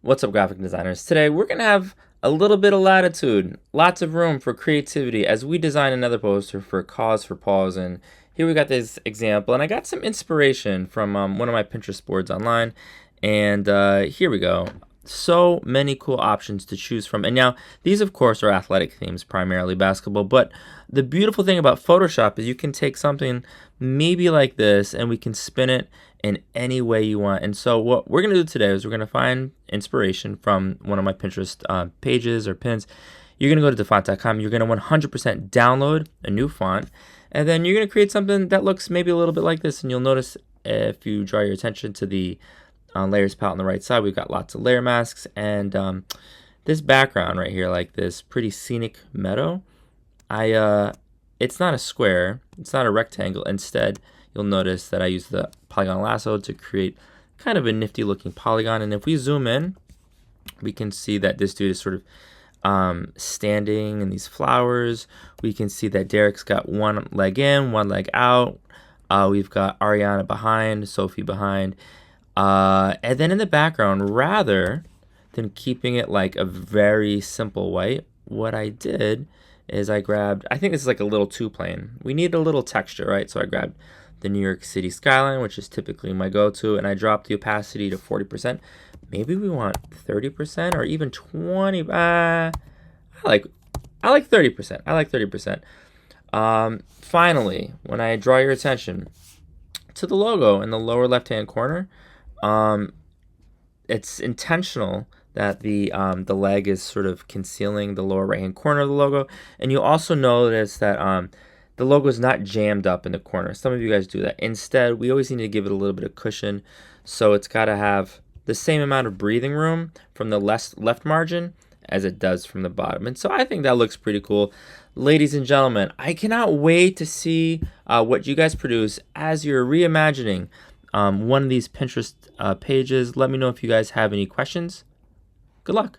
What's up, graphic designers? Today we're going to have a little bit of latitude, lots of room for creativity as we design another poster for Cause for Paws. And here we got this example, and I got some inspiration from one of my Pinterest boards online. And here we go. So many cool options to choose from. And now these, of course, are athletic themes, primarily basketball. But the beautiful thing about Photoshop is you can take something maybe like this and we can spin it in any way you want. And so what we're going to do today is we're going to find inspiration from one of my Pinterest pages or pins. You're going to go to defont.com. You're going to 100% download a new font. And then you're going to create something that looks maybe a little bit like this. And you'll notice if you draw your attention to the layers palette on the right side, we've got lots of layer masks. And this background right here, like this pretty scenic meadow, it's not a square. It's not a rectangle. Instead, you'll notice that I use the polygon lasso to create kind of a nifty looking polygon. And if we zoom in, we can see that this dude is sort of standing in these flowers. We can see that Derek's got one leg in, one leg out. We've got Ariana behind, Sophie behind. And then in the background, rather than keeping it like a very simple white, what I did is I grabbed, I think this is like a little too plain. We need a little texture, right? So I grabbed the New York City skyline, which is typically my go-to, and I dropped the opacity to 40%. Maybe we want 30% or even 20. I like 30%. I like 30%. Finally, when I draw your attention to the logo in the lower left-hand corner, it's intentional that the leg is sort of concealing the lower right-hand corner of the logo. And you'll also notice that the logo is not jammed up in the corner. Some of you guys do that. Instead, we always need to give it a little bit of cushion. So it's got to have the same amount of breathing room from the left margin as it does from the bottom. And so I think that looks pretty cool. Ladies and gentlemen, I cannot wait to see what you guys produce as you're reimagining one of these Pinterest pages. Let me know if you guys have any questions. Good luck.